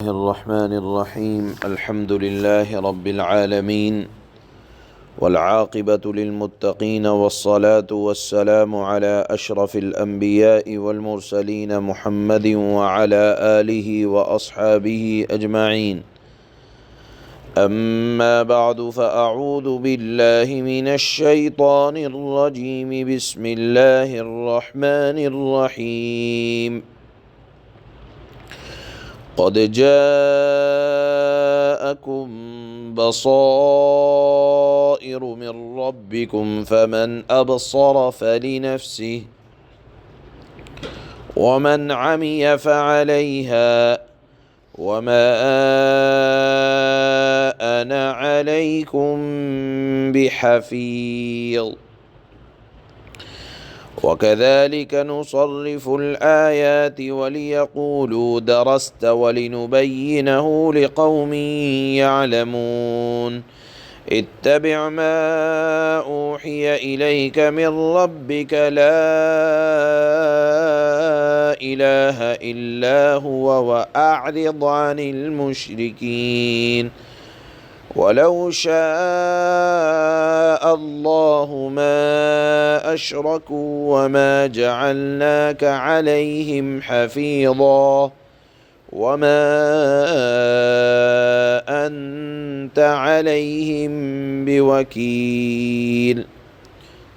الرحمن الرحيم الحمد لله رب العالمين والعاقبة للمتقين والصلاة والسلام على أشرف الأنبياء والمرسلين محمد وعلى آله وأصحابه أجمعين. أما بعد فأعوذ بالله من الشيطان الرجيم. بسم الله الرحمن الرحيم. قد جاءكم بصائر من ربكم فمن أبصر فلنفسه ومن عمي فعليها وما أنا عليكم بحفيظ. وكذلك نصرف الآيات وليقولوا درست ولنبينه لقوم يعلمون. اتبع ما أوحي إليك من ربك لا إله إلا هو وأعرض عن المشركين. ولو شاء الله ما أشركوا وما جعلناك عليهم حفيظا وما أنت عليهم بوكيل.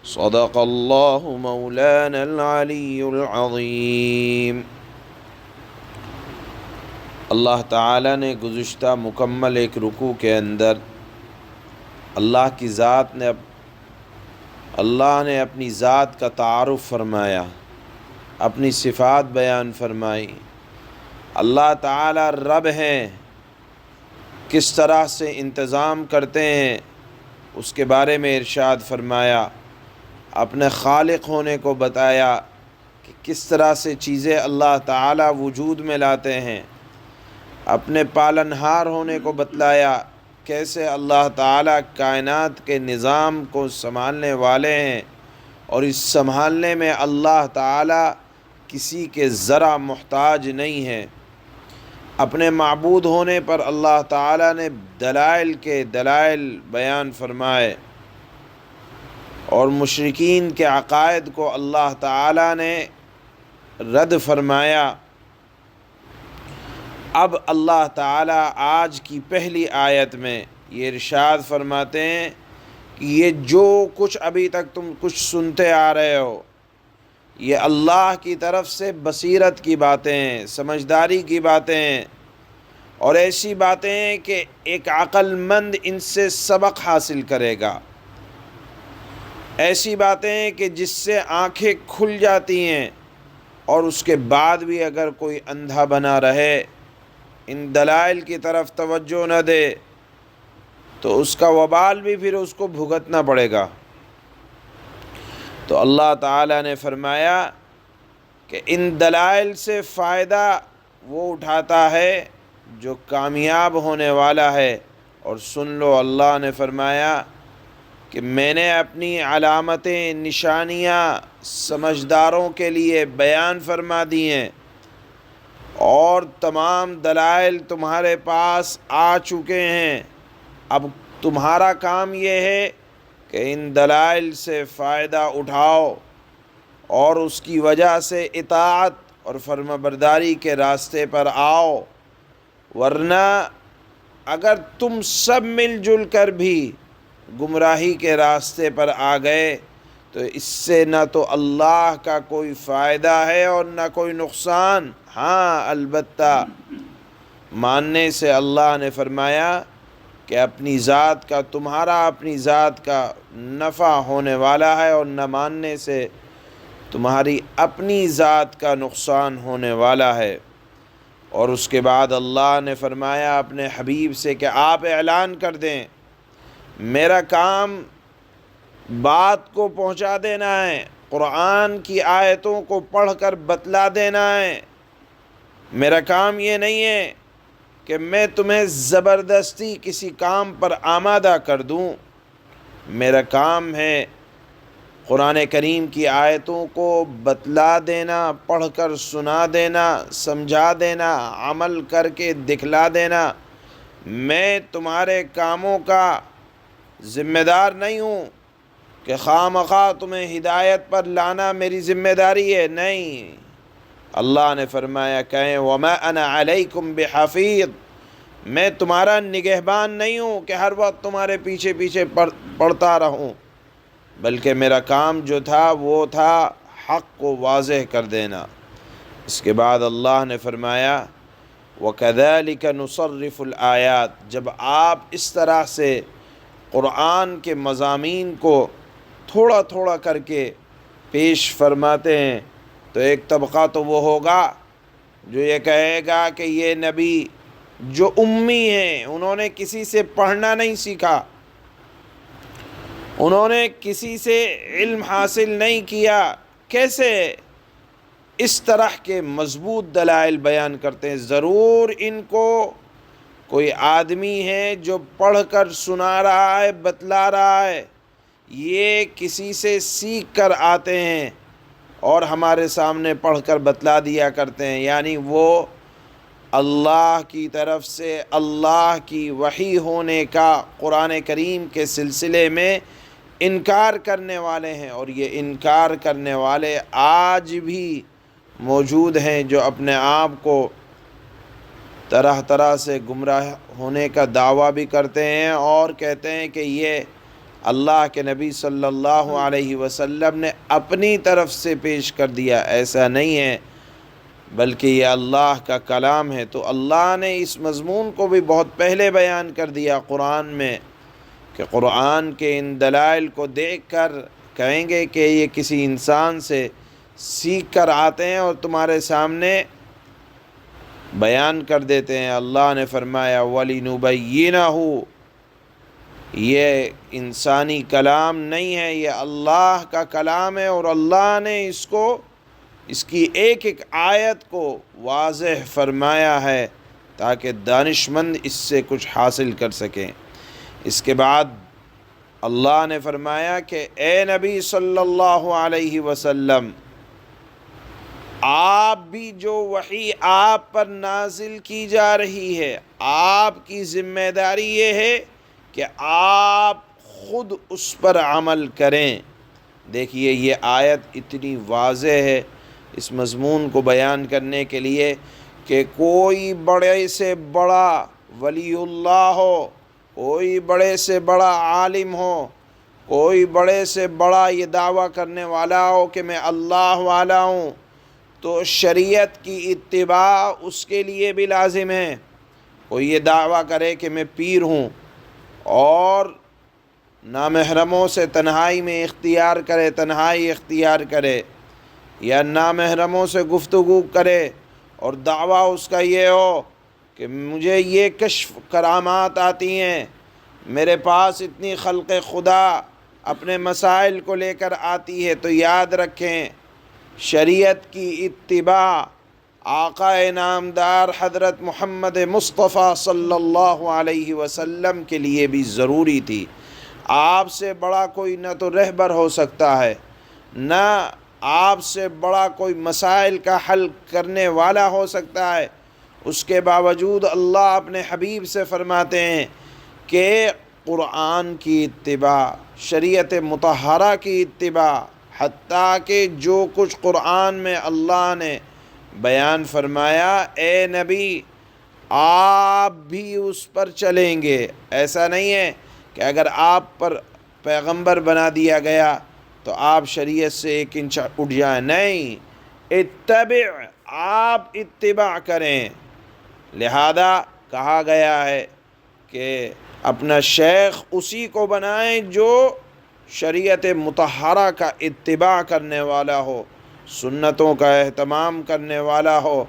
صدق الله مولانا العلی العظیم. اللہ تعالیٰ نے گزشتہ مکمل ایک رکوع کے اندر اللہ نے اپنی ذات کا تعارف فرمایا، اپنی صفات بیان فرمائی. اللہ تعالیٰ رب ہیں، کس طرح سے انتظام کرتے ہیں اس کے بارے میں ارشاد فرمایا. اپنے خالق ہونے کو بتایا کہ کس طرح سے چیزیں اللہ تعالیٰ وجود میں لاتے ہیں. اپنے پالنہار ہونے کو بتلایا، کیسے اللہ تعالیٰ کائنات کے نظام کو سنبھالنے والے ہیں اور اس سنبھالنے میں اللہ تعالیٰ کسی کے ذرا محتاج نہیں ہے. اپنے معبود ہونے پر اللہ تعالیٰ نے دلائل کے دلائل بیان فرمائے اور مشرکین کے عقائد کو اللہ تعالیٰ نے رد فرمایا. اب اللہ تعالیٰ آج کی پہلی آیت میں یہ ارشاد فرماتے ہیں کہ یہ جو کچھ ابھی تک تم کچھ سنتے آ رہے ہو، یہ اللہ کی طرف سے بصیرت کی باتیں ہیں، سمجھداری کی باتیں ہیں، اور ایسی باتیں ہیں کہ ایک عقل مند ان سے سبق حاصل کرے گا. ایسی باتیں ہیں کہ جس سے آنکھیں کھل جاتی ہیں، اور اس کے بعد بھی اگر کوئی اندھا بنا رہے، ان دلائل کی طرف توجہ نہ دے، تو اس کا وبال بھی پھر اس کو بھگتنا پڑے گا. تو اللہ تعالیٰ نے فرمایا کہ ان دلائل سے فائدہ وہ اٹھاتا ہے جو کامیاب ہونے والا ہے. اور سن لو، اللہ نے فرمایا کہ میں نے اپنی علامتیں، نشانیاں سمجھداروں کے لیے بیان فرما دی ہیں، اور تمام دلائل تمہارے پاس آ چکے ہیں. اب تمہارا کام یہ ہے کہ ان دلائل سے فائدہ اٹھاؤ اور اس کی وجہ سے اطاعت اور فرمانبرداری کے راستے پر آؤ. ورنہ اگر تم سب مل جل کر بھی گمراہی کے راستے پر آ گئے تو اس سے نہ تو اللہ کا کوئی فائدہ ہے اور نہ کوئی نقصان. ہاں، البتہ ماننے سے اللہ نے فرمایا کہ اپنی ذات کا، تمہارا اپنی ذات کا نفع ہونے والا ہے، اور نہ ماننے سے تمہاری اپنی ذات کا نقصان ہونے والا ہے. اور اس کے بعد اللہ نے فرمایا اپنے حبیب سے کہ آپ اعلان کر دیں، میرا کام بات کو پہنچا دینا ہے، قرآن کی آیتوں کو پڑھ کر بتلا دینا ہے. میرا کام یہ نہیں ہے کہ میں تمہیں زبردستی کسی کام پر آمادہ کر دوں. میرا کام ہے قرآن کریم کی آیتوں کو بتلا دینا، پڑھ کر سنا دینا، سمجھا دینا، عمل کر کے دکھلا دینا۔ میں تمہارے کاموں کا ذمہ دار نہیں ہوں کہ خواہ مخواہ تمہیں ہدایت پر لانا میری ذمہ داری ہے، نہیں۔ اللہ نے فرمایا کہیں وَمَا أَنَا عَلَيْكُمْ بِحَفِيظ، میں تمہارا نگہبان نہیں ہوں کہ ہر وقت تمہارے پیچھے پیچھے پڑھتا رہوں، بلکہ میرا کام جو تھا وہ تھا حق کو واضح کر دینا۔ اس کے بعد اللہ نے فرمایا وَكَذَلِكَ نُصَرِّفُ الْآيَاتِ، جب آپ اس طرح سے قرآن کے مضامین کو تھوڑا تھوڑا کر کے پیش فرماتے ہیں تو ایک طبقہ تو وہ ہوگا جو یہ کہے گا کہ یہ نبی جو امی ہیں، انہوں نے کسی سے پڑھنا نہیں سیکھا، انہوں نے کسی سے علم حاصل نہیں کیا، کیسے اس طرح کے مضبوط دلائل بیان کرتے ہیں؟ ضرور ان کو کوئی آدمی ہے جو پڑھ کر سنا رہا ہے، بتلا رہا ہے، یہ کسی سے سیکھ کر آتے ہیں اور ہمارے سامنے پڑھ کر بتلا دیا کرتے ہیں، یعنی وہ اللہ کی طرف سے اللہ کی وحی ہونے کا قرآن کریم کے سلسلے میں انکار کرنے والے ہیں۔ اور یہ انکار کرنے والے آج بھی موجود ہیں جو اپنے آپ کو طرح طرح سے گمراہ ہونے کا دعویٰ بھی کرتے ہیں اور کہتے ہیں کہ یہ اللہ کے نبی صلی اللہ علیہ وسلم نے اپنی طرف سے پیش کر دیا۔ ایسا نہیں ہے، بلکہ یہ اللہ کا کلام ہے۔ تو اللہ نے اس مضمون کو بھی بہت پہلے بیان کر دیا قرآن میں کہ قرآن کے ان دلائل کو دیکھ کر کہیں گے کہ یہ کسی انسان سے سیکھ کر آتے ہیں اور تمہارے سامنے بیان کر دیتے ہیں۔ اللہ نے فرمایا وَلِنُبَيِّنَهُ، یہ انسانی کلام نہیں ہے، یہ اللہ کا کلام ہے، اور اللہ نے اس کی ایک ایک آیت کو واضح فرمایا ہے تاکہ دانشمند اس سے کچھ حاصل کر سکیں۔ اس کے بعد اللہ نے فرمایا کہ اے نبی صلی اللہ علیہ وسلم، آپ بھی جو وحی آپ پر نازل کی جا رہی ہے، آپ کی ذمہ داری یہ ہے کہ آپ خود اس پر عمل کریں۔ دیکھیے یہ آیت اتنی واضح ہے اس مضمون کو بیان کرنے کے لیے کہ کوئی بڑے سے بڑا ولی اللہ ہو، کوئی بڑے سے بڑا عالم ہو، کوئی بڑے سے بڑا یہ دعویٰ کرنے والا ہو کہ میں اللہ والا ہوں، تو شریعت کی اتباع اس کے لیے بھی لازم ہے۔ کوئی یہ دعویٰ کرے کہ میں پیر ہوں اور نامحرموں سے تنہائی میں تنہائی اختیار کرے یا نامحرموں سے گفتگو کرے اور دعویٰ اس کا یہ ہو کہ مجھے یہ کشف کرامات آتی ہیں، میرے پاس اتنی خلق خدا اپنے مسائل کو لے کر آتی ہے، تو یاد رکھیں شریعت کی اتباع آقا نامدار حضرت محمد مصطفیٰ صلی اللہ علیہ وسلم کے لیے بھی ضروری تھی۔ آپ سے بڑا کوئی نہ تو رہبر ہو سکتا ہے، نہ آپ سے بڑا کوئی مسائل کا حل کرنے والا ہو سکتا ہے، اس کے باوجود اللہ اپنے حبیب سے فرماتے ہیں کہ قرآن کی اتباع، شریعت مطہرہ کی اتباع، حتیٰ کہ جو کچھ قرآن میں اللہ نے بیان فرمایا، اے نبی آپ بھی اس پر چلیں گے۔ ایسا نہیں ہے کہ اگر آپ پر پیغمبر بنا دیا گیا تو آپ شریعت سے ایک انچ اٹھ جائیں، نہیں، اتبع، آپ اتباع کریں۔ لہذا کہا گیا ہے کہ اپنا شیخ اسی کو بنائیں جو شریعت مطہرہ کا اتباع کرنے والا ہو، سنتوں کا اہتمام کرنے والا ہو،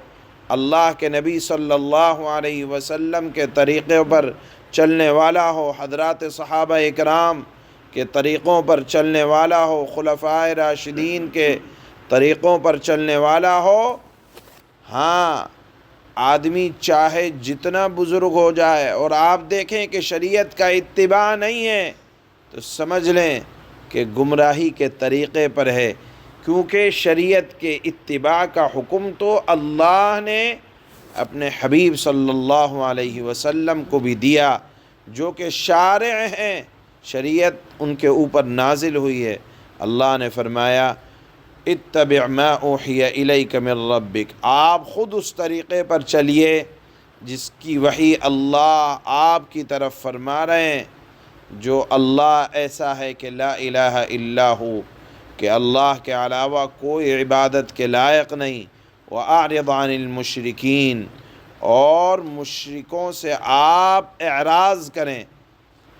اللہ کے نبی صلی اللہ علیہ وسلم کے طریقے پر چلنے والا ہو، حضرات صحابہ اکرام کے طریقوں پر چلنے والا ہو، خلفائے راشدین کے طریقوں پر چلنے والا ہو۔ ہاں، آدمی چاہے جتنا بزرگ ہو جائے اور آپ دیکھیں کہ شریعت کا اتباع نہیں ہے تو سمجھ لیں کہ گمراہی کے طریقے پر ہے، کیونکہ شریعت کے اتباع کا حکم تو اللہ نے اپنے حبیب صلی اللہ علیہ وسلم کو بھی دیا، جو کہ شارع ہیں، شریعت ان کے اوپر نازل ہوئی ہے۔ اللہ نے فرمایا اتبع ما اوحی الیک من ربک، آپ خود اس طریقے پر چلیے جس کی وحی اللہ آپ کی طرف فرما رہے ہیں، جو اللہ ایسا ہے کہ لا الہ الا ہو، کہ اللہ کے علاوہ کوئی عبادت کے لائق نہیں، وَأَعْرِضْ عَنِ الْمُشْرِكِينَ، اور مشرکوں سے آپ اعراض کریں،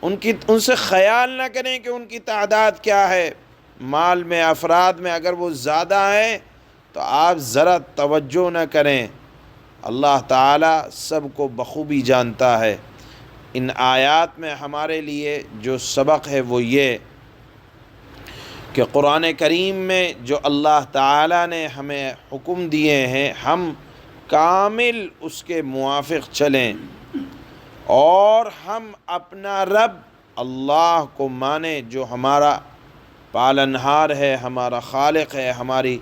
ان سے خیال نہ کریں کہ ان کی تعداد کیا ہے، مال میں، افراد میں اگر وہ زیادہ ہیں تو آپ ذرا توجہ نہ کریں، اللہ تعالیٰ سب کو بخوبی جانتا ہے۔ ان آیات میں ہمارے لیے جو سبق ہے وہ یہ کہ قرآن کریم میں جو اللہ تعالیٰ نے ہمیں حکم دیے ہیں، ہم کامل اس کے موافق چلیں، اور ہم اپنا رب اللہ کو مانیں، جو ہمارا پالنہار ہے، ہمارا خالق ہے، ہماری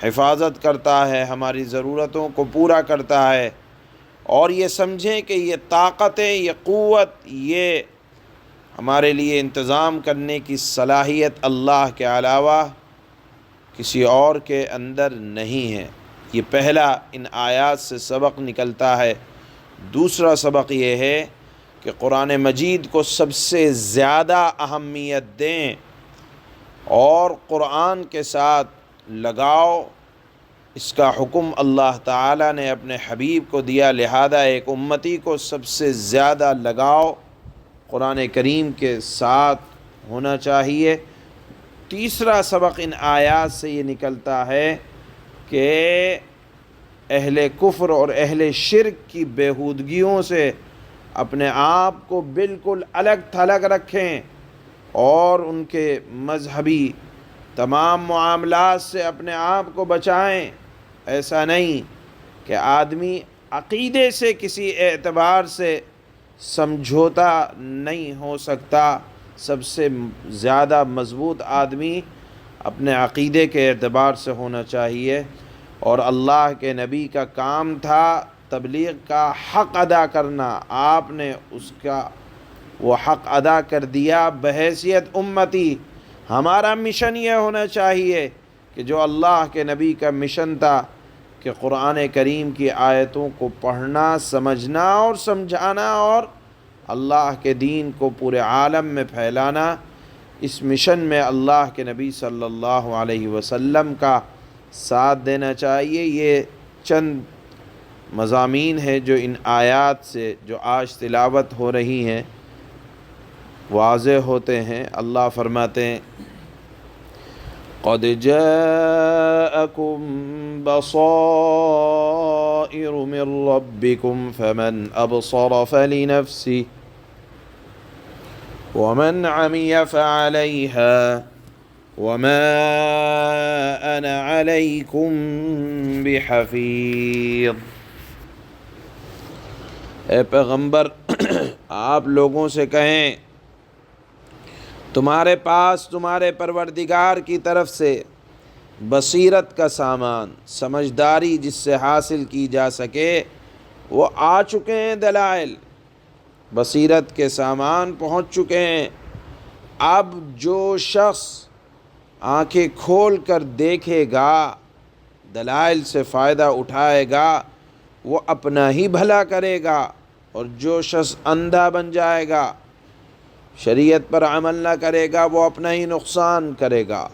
حفاظت کرتا ہے، ہماری ضرورتوں کو پورا کرتا ہے، اور یہ سمجھیں کہ یہ طاقتیں، یہ قوت، یہ ہمارے لیے انتظام کرنے کی صلاحیت اللہ کے علاوہ کسی اور کے اندر نہیں ہے۔ یہ پہلا ان آیات سے سبق نکلتا ہے۔ دوسرا سبق یہ ہے کہ قرآن مجید کو سب سے زیادہ اہمیت دیں اور قرآن کے ساتھ لگاؤ، اس کا حکم اللہ تعالیٰ نے اپنے حبیب کو دیا، لہذا ایک امتی کو سب سے زیادہ لگاؤ قرآن کریم کے ساتھ ہونا چاہیے۔ تیسرا سبق ان آیات سے یہ نکلتا ہے کہ اہل کفر اور اہل شرک کی بیہودگیوں سے اپنے آپ کو بالکل الگ تھلگ رکھیں، اور ان کے مذہبی تمام معاملات سے اپنے آپ کو بچائیں۔ ایسا نہیں کہ آدمی عقیدے سے کسی اعتبار سے سمجھوتا نہیں ہو سکتا، سب سے زیادہ مضبوط آدمی اپنے عقیدے کے اعتبار سے ہونا چاہیے، اور اللہ کے نبی کا کام تھا تبلیغ کا حق ادا کرنا، آپ نے اس کا وہ حق ادا کر دیا بحیثیت امتی۔ ہمارا مشن یہ ہونا چاہیے کہ جو اللہ کے نبی کا مشن تھا کہ قرآن کریم کی آیتوں کو پڑھنا، سمجھنا اور سمجھانا، اور اللہ کے دین کو پورے عالم میں پھیلانا، اس مشن میں اللہ کے نبی صلی اللہ علیہ وسلم کا ساتھ دینا چاہیے۔ یہ چند مضامین ہیں جو ان آیات سے جو آج تلاوت ہو رہی ہیں واضح ہوتے ہیں۔ اللہ فرماتے ہیں قَدْ جَاءَكُمْ بَصَائِرُ مِنْ رَبِّكُمْ فَمَنْ أَبْصَرَ فَلِنَفْسِهِ وَمَنْ عَمِيَ فَعَلَيْهَا وَمَا أَنَا عَلَيْكُمْ بِحَفِيظٍ۔ اے پیغمبر، آپ لوگوں سے کہیں تمہارے پاس تمہارے پروردگار کی طرف سے بصیرت کا سامان، سمجھداری جس سے حاصل کی جا سکے، وہ آ چکے ہیں، دلائل بصیرت کے سامان پہنچ چکے ہیں۔ اب جو شخص آنکھیں کھول کر دیکھے گا، دلائل سے فائدہ اٹھائے گا، وہ اپنا ہی بھلا کرے گا، اور جو شخص اندھا بن جائے گا، شریعت پر عمل نہ کرے گا، وہ اپنا ہی نقصان کرے گا۔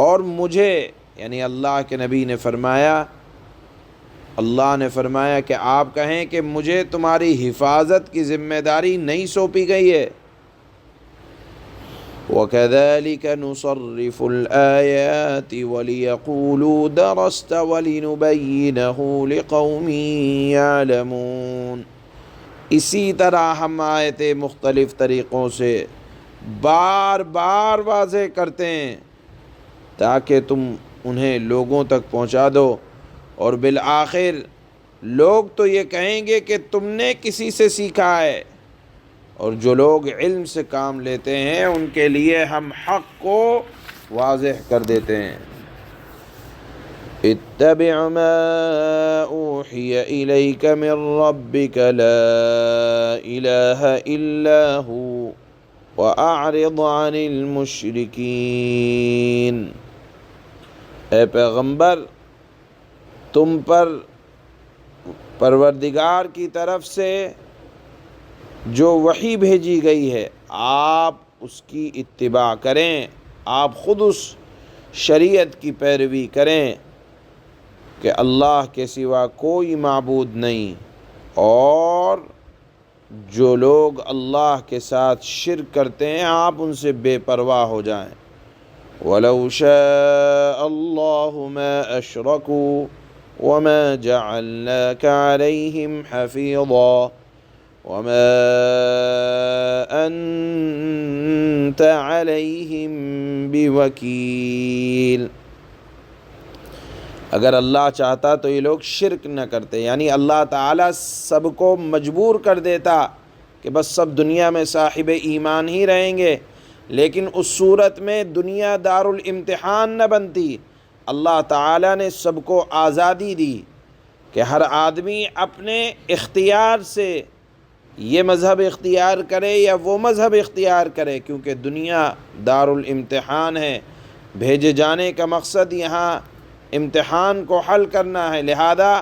اور مجھے یعنی اللہ کے نبی نے فرمایا، اللہ نے فرمایا کہ آپ کہیں کہ مجھے تمہاری حفاظت کی ذمہ داری نہیں سونپی گئی ہے۔ وَكَذَلِكَ نُصَرِّفُ الْآيَاتِ وَلِيَقُولُوا دَرَسْتَ وَلِنُبَيِّنَهُ لِقَوْمٍ يَعْلَمُونَ۔ اسی طرح ہم آیتیں مختلف طریقوں سے بار بار واضح کرتے ہیں تاکہ تم انہیں لوگوں تک پہنچا دو، اور بالآخر لوگ تو یہ کہیں گے کہ تم نے کسی سے سیکھا ہے، اور جو لوگ علم سے کام لیتے ہیں ان کے لیے ہم حق کو واضح کر دیتے ہیں۔ اتبع ما اوحی الیک من ربک لا الہ الا ہو وَأَعْرِضْ عَنِ الْمُشْرِكِينَ۔ اے پیغمبر، تم پر پروردگار کی طرف سے جو وحی بھیجی گئی ہے آپ اس کی اتباع کریں، آپ خود اس شریعت کی پیروی کریں کہ اللہ کے سوا کوئی معبود نہیں، اور جو لوگ اللہ کے ساتھ شرک کرتے ہیں آپ ان سے بے پرواہ ہو جائیں۔ وَلَوْ شَاءَ اللَّهُ مَا أَشْرَكُوا وَمَا جَعَلْنَاكَ عَلَيْهِمْ حَفِيظًا وَمَا أَنْتَ عَلَيْهِمْ بِوَكِيلٍ۔ اگر اللہ چاہتا تو یہ لوگ شرک نہ کرتے، یعنی اللہ تعالیٰ سب کو مجبور کر دیتا کہ بس سب دنیا میں صاحب ایمان ہی رہیں گے، لیکن اس صورت میں دنیا دار الامتحان نہ بنتی۔ اللہ تعالیٰ نے سب کو آزادی دی کہ ہر آدمی اپنے اختیار سے یہ مذہب اختیار کرے یا وہ مذہب اختیار کرے، کیونکہ دنیا دار الامتحان ہے، بھیجے جانے کا مقصد یہاں امتحان کو حل کرنا ہے، لہذا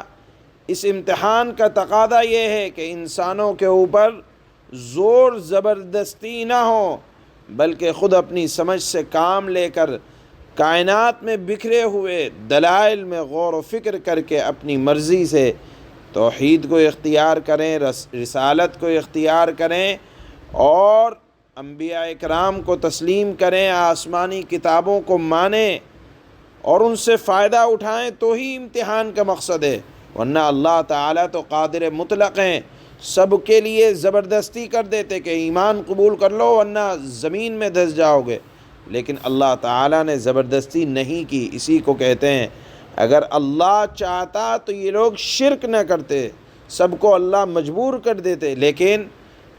اس امتحان کا تقاضا یہ ہے کہ انسانوں کے اوپر زور زبردستی نہ ہو، بلکہ خود اپنی سمجھ سے کام لے کر کائنات میں بکھرے ہوئے دلائل میں غور و فکر کر کے اپنی مرضی سے توحید کو اختیار کریں، رسالت کو اختیار کریں اور انبیاء اکرام کو تسلیم کریں، آسمانی کتابوں کو مانیں اور ان سے فائدہ اٹھائیں، تو ہی امتحان کا مقصد ہے۔ ورنہ اللہ تعالیٰ تو قادر مطلق ہیں، سب کے لیے زبردستی کر دیتے کہ ایمان قبول کر لو ورنہ زمین میں دھس جاؤ گے، لیکن اللہ تعالیٰ نے زبردستی نہیں کی۔ اسی کو کہتے ہیں اگر اللہ چاہتا تو یہ لوگ شرک نہ کرتے، سب کو اللہ مجبور کر دیتے، لیکن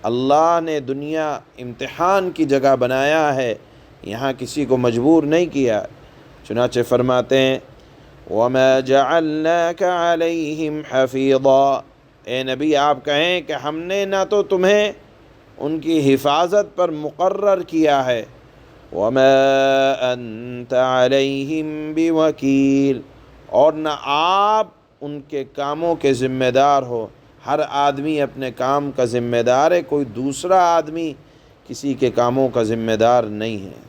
اللہ نے دنیا امتحان کی جگہ بنایا ہے، یہاں کسی کو مجبور نہیں کیا۔ چنانچہ فرماتے ہیں وَمَا جَعَلْنَاكَ عَلَيْهِمْ حَفِيظًا، اے نبی آپ کہیں کہ ہم نے نہ تو تمہیں ان کی حفاظت پر مقرر کیا ہے، وَمَا أَنْتَ عَلَيْهِمْ بِوَكِيلٍ، اور نہ آپ ان کے کاموں کے ذمہ دار ہو۔ ہر آدمی اپنے کام کا ذمہ دار ہے، کوئی دوسرا آدمی کسی کے کاموں کا ذمہ دار نہیں ہے۔